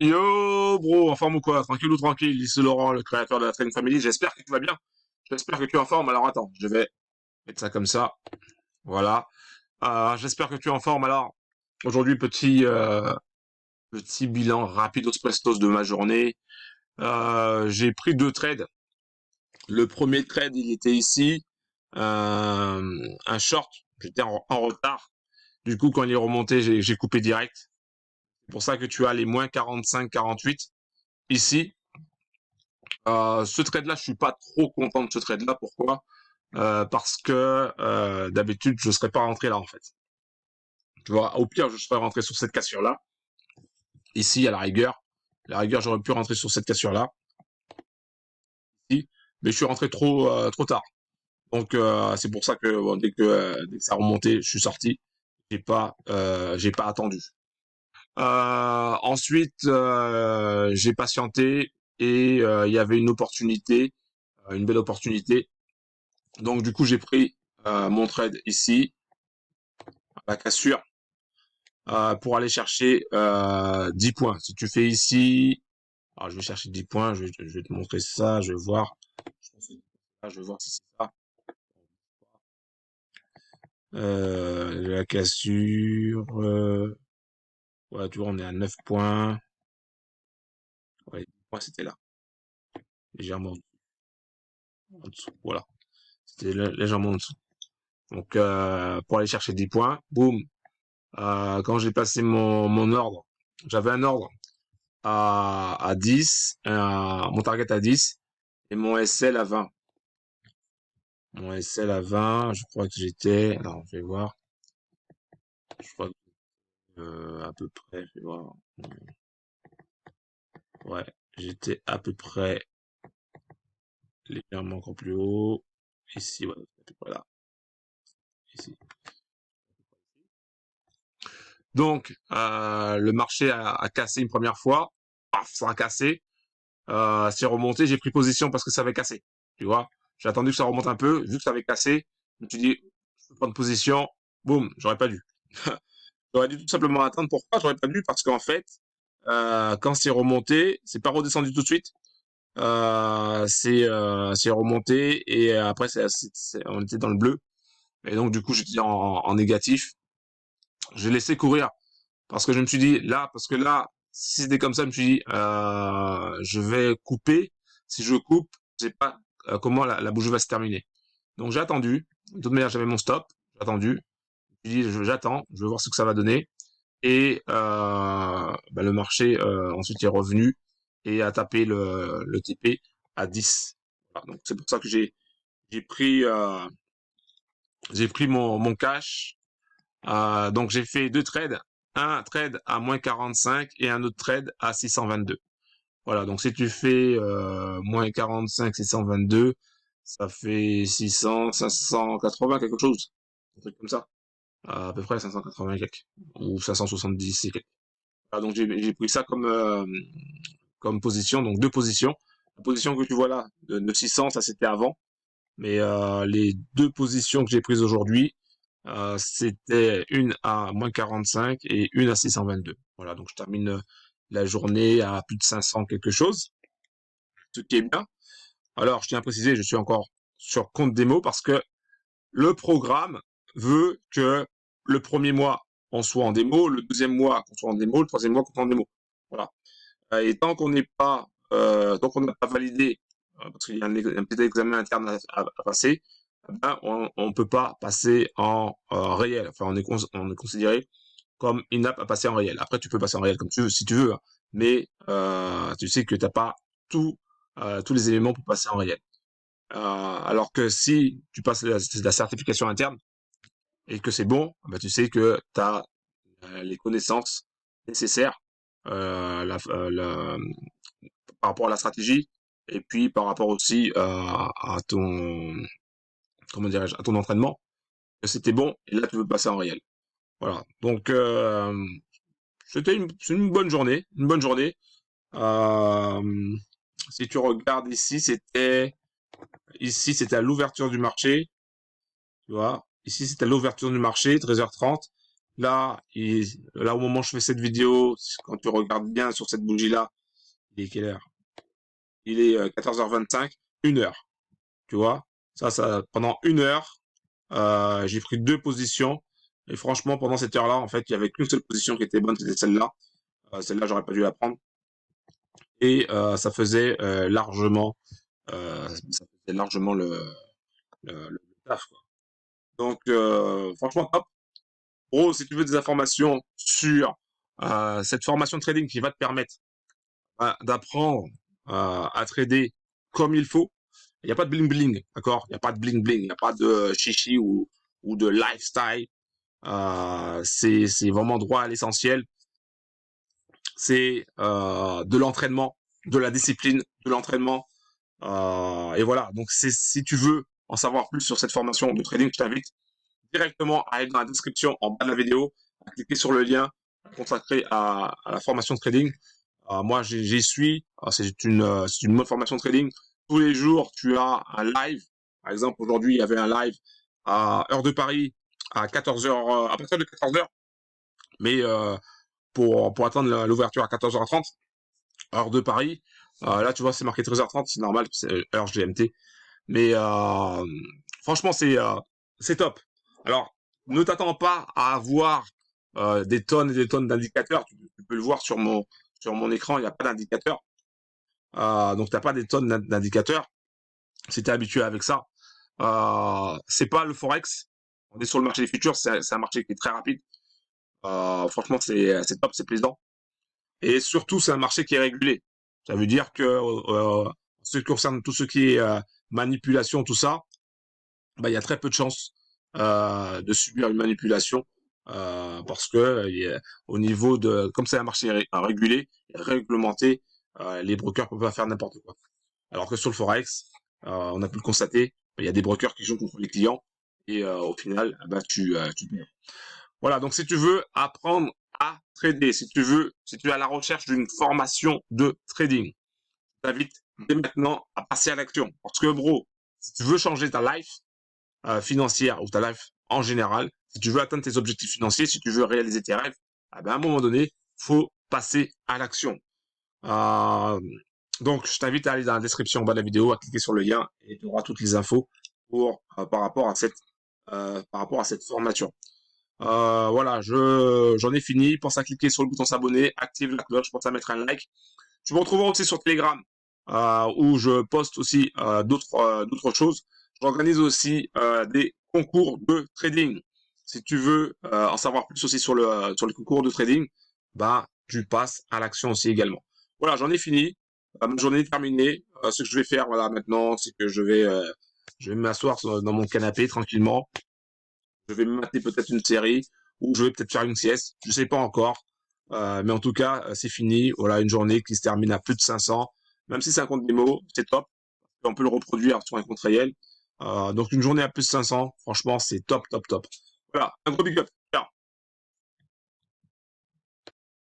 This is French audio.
Yo, bro, en forme ou quoi? Tranquille ou tranquille? Ici Laurent, le créateur de la Trading Family. J'espère que tu vas bien. J'espère que tu es en forme. Alors attends, je vais mettre ça comme ça. Voilà. J'espère que tu es en forme. Alors, aujourd'hui, petit bilan rapidos prestos de ma journée. J'ai pris deux trades. Le premier trade, il était ici. Un short. J'étais en retard. Du coup, quand il est remonté, j'ai coupé direct. C'est pour ça que tu as les moins 45, 48 ici. Ce trade-là, je suis pas trop content de ce trade-là. Pourquoi? Parce que d'habitude, je serais pas rentré là en fait. Tu vois, au pire, je serais rentré sur cette cassure-là. Ici, à la rigueur, j'aurais pu rentrer sur cette cassure-là. Ici, mais je suis rentré trop tard. Donc c'est pour ça que bon, dès que ça a remonté, je suis sorti. J'ai pas attendu. Ensuite, j'ai patienté et il y avait une opportunité, une belle opportunité. Donc du coup, j'ai pris mon trade ici, la cassure, pour aller chercher 10 points. Si tu fais ici, alors je vais chercher 10 points, je vais te montrer ça, je vais voir. Je pense que je vais voir si c'est ça. La cassure, ouais, tu vois, on est à 9 points. Ouais, 10 points, c'était là, légèrement en dessous. Voilà, c'était légèrement en dessous. Donc, pour aller chercher 10 points, boum. Quand j'ai passé mon ordre, j'avais un ordre à 10, mon target à 10 et mon SL à 20. Mon SL à 20, je crois que j'étais, alors je vais voir, je crois que à peu près, je vais voir, ouais, j'étais à peu près légèrement encore plus haut, ici, ouais, à peu près là, ici. Donc, le marché a cassé une première fois, paf, ça a cassé, c'est remonté, j'ai pris position parce que ça avait cassé, tu vois. J'ai attendu que ça remonte un peu, vu que ça avait cassé, je me suis dit, je peux prendre position, boum, j'aurais pas dû. J'aurais dû tout simplement attendre. Pourquoi j'aurais pas dû? Parce qu'en fait, quand c'est remonté, c'est pas redescendu tout de suite. C'est remonté et après on était dans le bleu. Et donc du coup j'étais en négatif. J'ai laissé courir parce que je me suis dit là, parce que là, si c'était comme ça, je me suis dit je vais couper. Si je coupe, je sais pas comment la bougie va se terminer. Donc j'ai attendu. De toute manière, j'avais mon stop. J'ai attendu. J'ai dit j'attends, je vais voir ce que ça va donner. Et bah, le marché ensuite est revenu et a tapé le TP à 10. Voilà, donc c'est pour ça que j'ai pris mon cash. Donc j'ai fait deux trades, un trade à moins 45 et un autre trade à 622. Voilà, donc si tu fais moins 45, 622, ça fait 600, 580 quelque chose, un truc comme ça, à peu près 580 quelques, ou 570 et quelques. Ah, donc j'ai pris ça comme position, donc deux positions. La position que tu vois là, de 600, ça c'était avant. Mais les deux positions que j'ai prises aujourd'hui, c'était une à moins 45 et une à 622. Voilà, donc je termine la journée à plus de 500 quelque chose, ce qui est bien. Alors, je tiens à préciser, je suis encore sur compte démo parce que le programme veut que le premier mois, on soit en démo, le deuxième mois, qu'on soit en démo, le troisième mois, qu'on soit en démo. Voilà. Et tant qu'on n'a pas validé, parce qu'il y a un petit examen interne à passer, eh ben, on peut pas passer en réel. Enfin, on est considéré comme inapte à passer en réel. Après, tu peux passer en réel comme tu veux, si tu veux, hein, mais tu sais que t'as pas tout, tous les éléments pour passer en réel. Alors que si tu passes la certification interne et que c'est bon, bah, tu sais que tu as les connaissances nécessaires par rapport à la stratégie et puis par rapport aussi à ton comment dirais-je à ton entraînement que c'était bon et là tu veux passer en réel. Voilà. Donc c'est une bonne journée, une bonne journée. Euh, Si tu regardes ici c'était à l'ouverture du marché, tu vois. Ici c'était à l'ouverture du marché 13h30 Là, là au moment où je fais cette vidéo, quand tu regardes bien sur cette bougie-là, il est quelle heure? Il est 14h25, 1 heure. Tu vois, ça, pendant 1 heure, j'ai pris 2 positions. Et franchement, pendant cette heure-là, en fait, il y avait qu'une seule position qui était bonne, c'était celle-là. Celle-là, j'aurais pas dû la prendre. Et ça faisait largement, le taf, quoi. Donc, franchement, top. Gros, si tu veux des informations sur cette formation de trading qui va te permettre d'apprendre à trader comme il faut, il n'y a pas de bling bling, d'accord? Il n'y a pas de bling bling, il n'y a pas de chichi ou de lifestyle. C'est vraiment droit à l'essentiel. C'est de l'entraînement, de la discipline, de l'entraînement. Et voilà. Donc, si tu veux en savoir plus sur cette formation de trading, je t'invite directement à aller dans la description en bas de la vidéo, à cliquer sur le lien consacré à la formation de trading. Moi, j'y suis. C'est une bonne formation de trading. Tous les jours, tu as un live. Par exemple, aujourd'hui, il y avait un live à heure de Paris à 14h, à partir de 14h. Mais pour attendre l'ouverture à 14h30, heure de Paris. Là, tu vois, c'est marqué 13h30. C'est normal, c'est heure GMT. Mais franchement, c'est top. Alors, ne t'attends pas à avoir des tonnes et des tonnes d'indicateurs. Tu peux le voir sur mon écran, il n'y a pas d'indicateur. Donc, tu n'as pas des tonnes d'indicateurs. Si tu es habitué avec ça, c'est pas le Forex. On est sur le marché des futurs, c'est un marché qui est très rapide. Franchement, c'est top, c'est plaisant. Et surtout, c'est un marché qui est régulé. Ça veut dire que en ce qui concerne tout ce qui est manipulation, tout ça, bah, il y a très peu de chances de subir une manipulation parce que au niveau de, comme c'est un marché régulé, réglementé, les brokers peuvent pas faire n'importe quoi. Alors que sur le forex, on a pu le constater, il y a des brokers qui jouent contre les clients et au final, bah tu perds. Voilà, donc si tu veux apprendre à trader, si tu es à la recherche d'une formation de trading, je t'invite dès maintenant à passer à l'action. Parce que bro, si tu veux changer ta life, financière ou ta life en général, si tu veux atteindre tes objectifs financiers, si tu veux réaliser tes rêves, eh ben, à un moment donné, faut passer à l'action. Euh, donc, je t'invite à aller dans la description en bas de la vidéo, à cliquer sur le lien et tu auras toutes les infos par rapport à cette formation. Voilà, j'en ai fini. Pense à cliquer sur le bouton s'abonner, active la cloche, pense à mettre un like. Tu me retrouveras aussi sur Telegram, où je poste aussi d'autres choses. J'organise aussi des concours de trading. Si tu veux en savoir plus aussi sur les concours de trading, bah tu passes à l'action aussi également. Voilà, j'en ai fini. Ma journée est terminée. Ce que je vais faire, voilà, maintenant, c'est que je vais m'asseoir dans mon canapé tranquillement. Je vais me mater peut-être une série ou je vais peut-être faire une sieste. Je sais pas encore. Mais en tout cas, c'est fini. Voilà, une journée qui se termine à plus de 500. Même si c'est un compte démo, c'est top. On peut le reproduire sur un compte réel. Donc une journée à plus de 500, franchement, c'est top, top, top. Voilà, un gros big up.